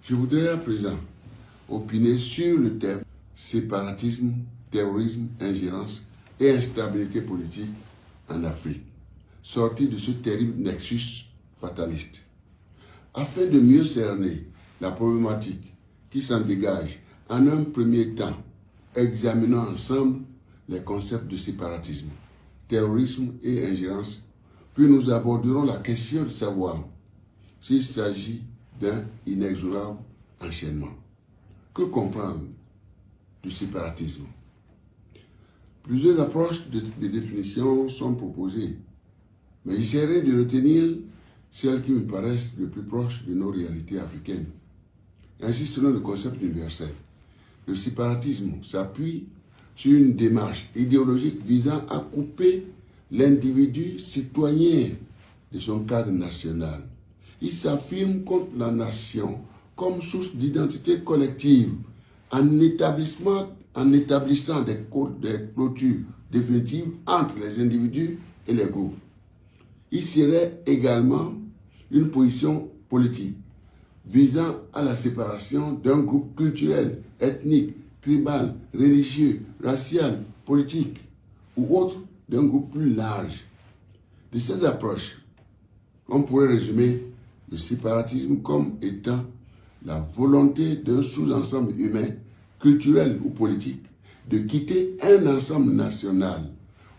Je voudrais à présent opiner sur le thème séparatisme, terrorisme, ingérence et instabilité politique en Afrique, sorti de ce terrible nexus fataliste. Afin de mieux cerner la problématique qui s'en dégage, en un premier temps, examinons ensemble les concepts de séparatisme, terrorisme et ingérence, puis nous aborderons la question de savoir s'il s'agit d'un inexorable enchaînement. Que comprendre du séparatisme? Plusieurs approches de définition sont proposées, mais j'essaierai de retenir celles qui me paraissent les plus proches de nos réalités africaines. Ainsi, selon le concept universel, le séparatisme s'appuie sur une démarche idéologique visant à couper l'individu citoyen de son cadre national. Il s'affirme contre la nation comme source d'identité collective en établissant des clôtures définitives entre les individus et les groupes. Il serait également une position politique visant à la séparation d'un groupe culturel, ethnique, tribal, religieux, racial, politique ou autre d'un groupe plus large. De ces approches, on pourrait résumer le séparatisme comme étant la volonté d'un sous-ensemble humain, culturel ou politique, de quitter un ensemble national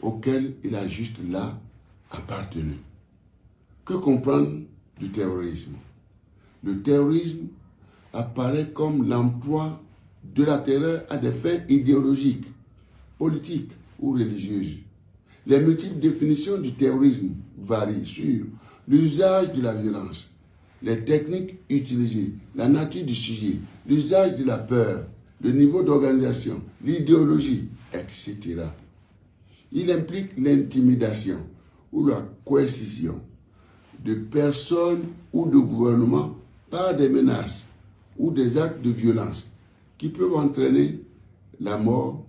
auquel il a juste là appartenu. Que comprendre du terrorisme? Le terrorisme apparaît comme l'emploi de la terreur à des fins idéologiques, politiques ou religieuses. Les multiples définitions du terrorisme varient sur l'usage de la violence, les techniques utilisées, la nature du sujet, l'usage de la peur, le niveau d'organisation, l'idéologie, etc. Il implique l'intimidation ou la coercition de personnes ou de gouvernements par des menaces ou des actes de violence qui peuvent entraîner la mort,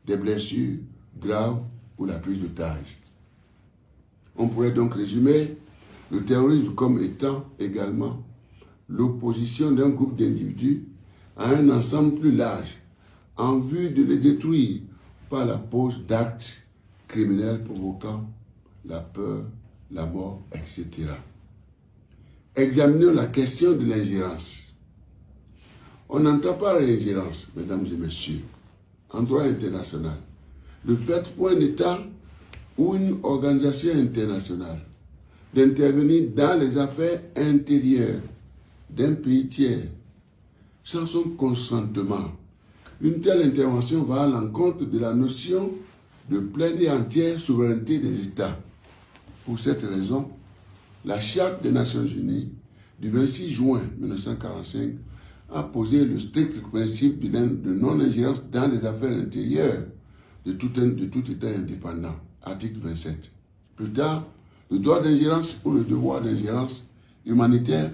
des blessures graves ou la prise d'otages. On pourrait donc résumer le terrorisme comme étant également l'opposition d'un groupe d'individus à un ensemble plus large en vue de les détruire par la pose d'actes criminels provoquant la peur, la mort, etc. Examinons la question de l'ingérence. On n'entend pas l'ingérence, mesdames et messieurs, en droit international. Le fait pour un État ou une organisation internationale d'intervenir dans les affaires intérieures d'un pays tiers sans son consentement. Une telle intervention va à l'encontre de la notion de pleine et entière souveraineté des États. Pour cette raison, la Charte des Nations Unies du 26 juin 1945 a posé le strict principe de non-ingérence dans les affaires intérieures de tout État indépendant, article 27. Plus tard, le droit d'ingérence ou le devoir d'ingérence humanitaire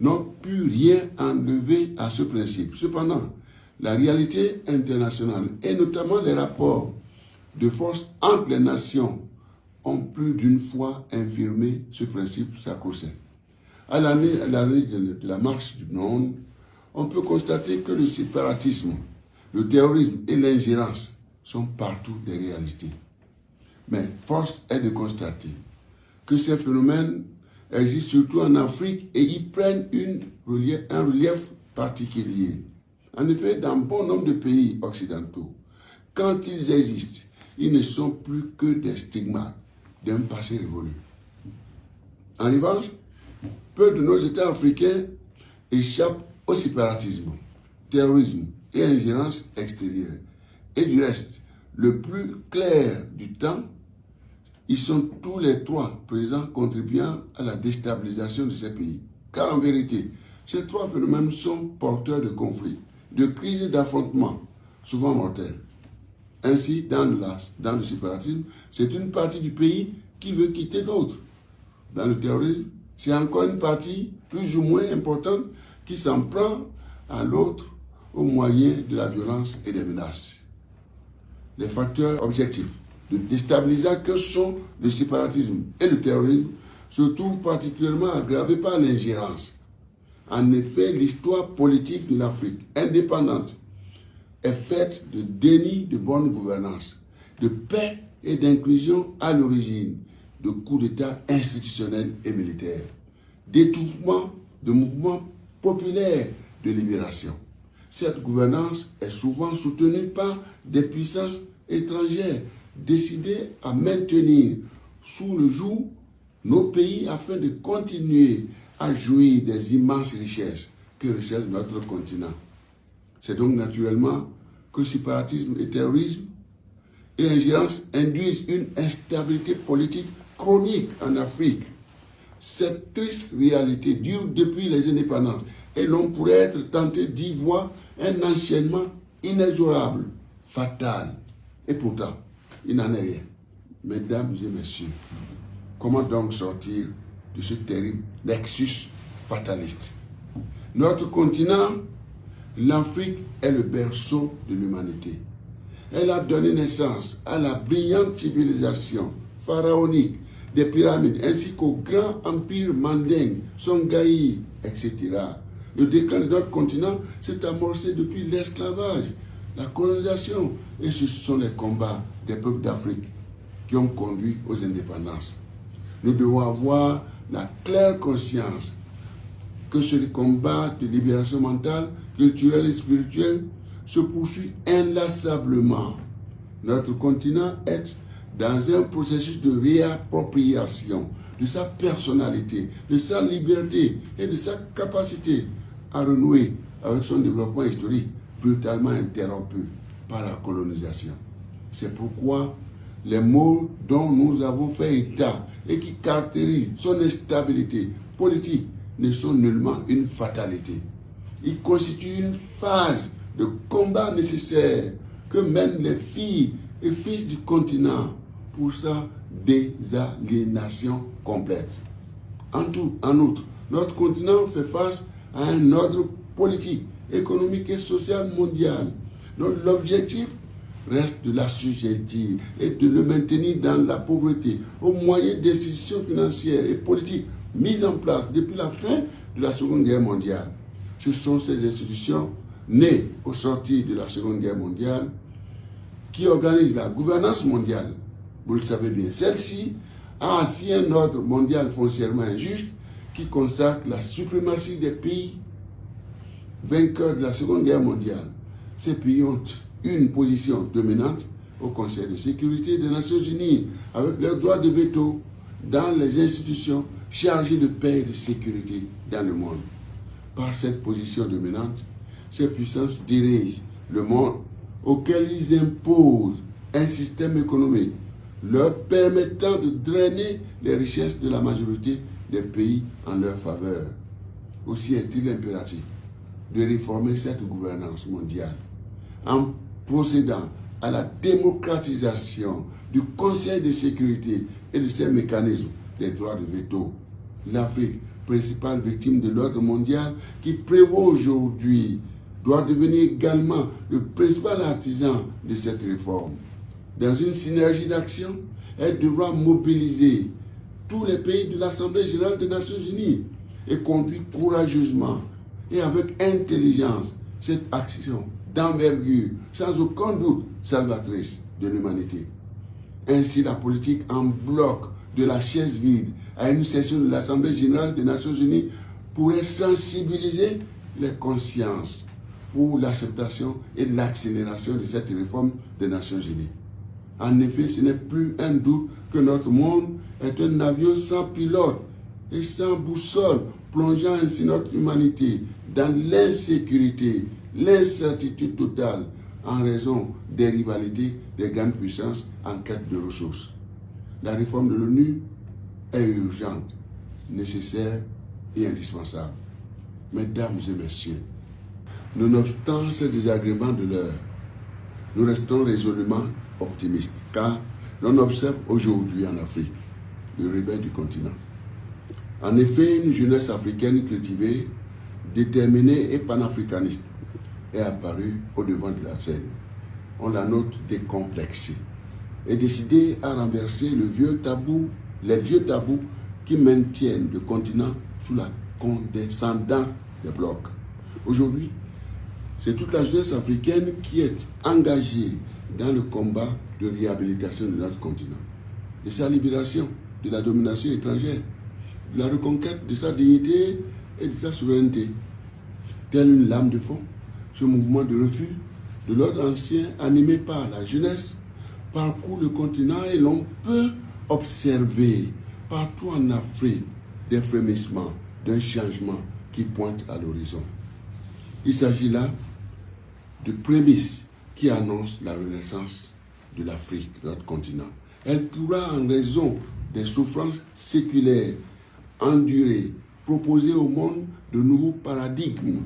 n'ont pu rien enlever à ce principe. Cependant, la réalité internationale et notamment les rapports de force entre les nations ont plus d'une fois infirmé ce principe sacro-saint. À l'analyse de la marche du monde, on peut constater que le séparatisme, le terrorisme et l'ingérence sont partout des réalités. Mais force est de constater que ces phénomènes existent surtout en Afrique et y prennent un relief particulier. En effet, dans bon nombre de pays occidentaux, quand ils existent, ils ne sont plus que des stigmates d'un passé révolu. En revanche, peu de nos États africains échappent au séparatisme, terrorisme et ingérence extérieure. Et du reste, le plus clair du temps, ils sont tous les trois présents contribuant à la déstabilisation de ces pays. Car en vérité, ces trois phénomènes sont porteurs de conflits, de crises et d'affrontements, souvent mortels. Ainsi, dans le séparatisme, c'est une partie du pays qui veut quitter l'autre. Dans le terrorisme, c'est encore une partie plus ou moins importante qui s'en prend à l'autre au moyen de la violence et des menaces. Les facteurs objectifs de déstabilisation que sont le séparatisme et le terrorisme se trouvent particulièrement aggravés par l'ingérence. En effet, l'histoire politique de l'Afrique indépendante est faite de déni de bonne gouvernance, de paix et d'inclusion à l'origine, de coups d'État institutionnels et militaires, d'étouffement de mouvements populaires de libération. Cette gouvernance est souvent soutenue par des puissances étrangères décidées à maintenir sous le joug nos pays afin de continuer à jouir des immenses richesses que recèle notre continent. C'est donc naturellement que séparatisme et terrorisme et ingérence induisent une instabilité politique chronique en Afrique. Cette triste réalité dure depuis les indépendances et l'on pourrait être tenté d'y voir un enchaînement inexorable, fatal. Et pourtant, il n'en est rien. Mesdames et messieurs, comment donc sortir de ce terrible nexus fataliste? Notre continent, l'Afrique, est le berceau de l'humanité. Elle a donné naissance à la brillante civilisation pharaonique des pyramides, ainsi qu'au grand empire mandingue, Songhai, etc. Le déclin de notre continent s'est amorcé depuis l'esclavage, la colonisation, et ce sont les combats des peuples d'Afrique qui ont conduit aux indépendances. Nous devons avoir la claire conscience que ce combat de libération mentale, culturelle et spirituelle se poursuit inlassablement. Notre continent est dans un processus de réappropriation de sa personnalité, de sa liberté et de sa capacité à renouer avec son développement historique brutalement interrompu par la colonisation. C'est pourquoi les maux dont nous avons fait état et qui caractérisent son instabilité politique ne sont nullement une fatalité. Ils constituent une phase de combat nécessaire que mènent les filles et fils du continent pour sa désaliénation complète. En outre, notre continent fait face à un ordre politique, économique et social mondial, dont l'objectif reste de l'assujettir et de le maintenir dans la pauvreté au moyen d'institutions financières et politiques mises en place depuis la fin de la Seconde Guerre mondiale. Ce sont ces institutions nées au sortir de la Seconde Guerre mondiale qui organisent la gouvernance mondiale. Vous le savez bien, celle-ci a ainsi un ordre mondial foncièrement injuste qui consacre la suprématie des pays vainqueurs de la Seconde Guerre mondiale. Ces pays ont une position dominante au Conseil de sécurité des Nations Unies, avec leur droit de veto dans les institutions chargées de paix et de sécurité dans le monde. Par cette position dominante, ces puissances dirigent le monde auquel ils imposent un système économique leur permettant de drainer les richesses de la majorité des pays en leur faveur. Aussi est-il impératif de réformer cette gouvernance mondiale en procédant à la démocratisation du Conseil de sécurité et de ses mécanismes des droits de veto. L'Afrique, principale victime de l'ordre mondial qui prévaut aujourd'hui, doit devenir également le principal artisan de cette réforme. Dans une synergie d'action, elle devra mobiliser tous les pays de l'Assemblée générale des Nations unies et conduire courageusement et avec intelligence cette action d'envergure, sans aucun doute salvatrice de l'humanité. Ainsi, la politique en bloc de la chaise vide à une session de l'Assemblée générale des Nations unies pourrait sensibiliser les consciences pour l'acceptation et l'accélération de cette réforme des Nations unies. En effet, ce n'est plus un doute que notre monde est un avion sans pilote et sans boussole, plongeant ainsi notre humanité dans l'insécurité, l'incertitude totale en raison des rivalités des grandes puissances en quête de ressources. La réforme de l'ONU est urgente, nécessaire et indispensable. Mesdames et messieurs, nonobstant ces désagréments de l'heure, nous restons résolument optimistes, car l'on observe aujourd'hui en Afrique le réveil du continent. En effet, une jeunesse africaine cultivée, déterminée et panafricaniste est apparue au devant de la scène. On la note décomplexée et décidée à renverser les vieux tabous qui maintiennent le continent sous la condescendance des blocs. Aujourd'hui, c'est toute la jeunesse africaine qui est engagée dans le combat de réhabilitation de notre continent, de sa libération de la domination étrangère, de la reconquête de sa dignité et de sa souveraineté. Telle une lame de fond, ce mouvement de refus de l'ordre ancien animé par la jeunesse parcourt le continent et l'on peut observer partout en Afrique des frémissements d'un changement qui pointe à l'horizon. Il s'agit là de prémices qui annoncent la renaissance de l'Afrique, de notre continent. Elle pourra, en raison des souffrances séculaires endurées, proposer au monde de nouveaux paradigmes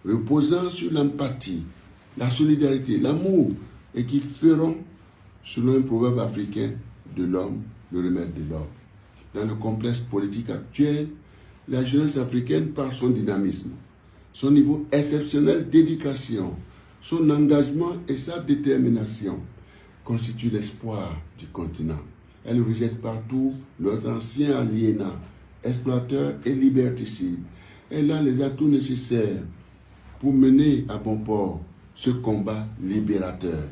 reposant sur l'empathie, la solidarité, l'amour, et qui feront, selon un proverbe africain, de l'homme le remède de l'homme. Dans le complexe politique actuel, la jeunesse africaine, par son dynamisme, son niveau exceptionnel d'éducation, son engagement et sa détermination, constitue l'espoir du continent. Elle rejette partout l'ordre ancien aliénant, exploiteur et liberticide. Elle a les atouts nécessaires pour mener à bon port ce combat libérateur.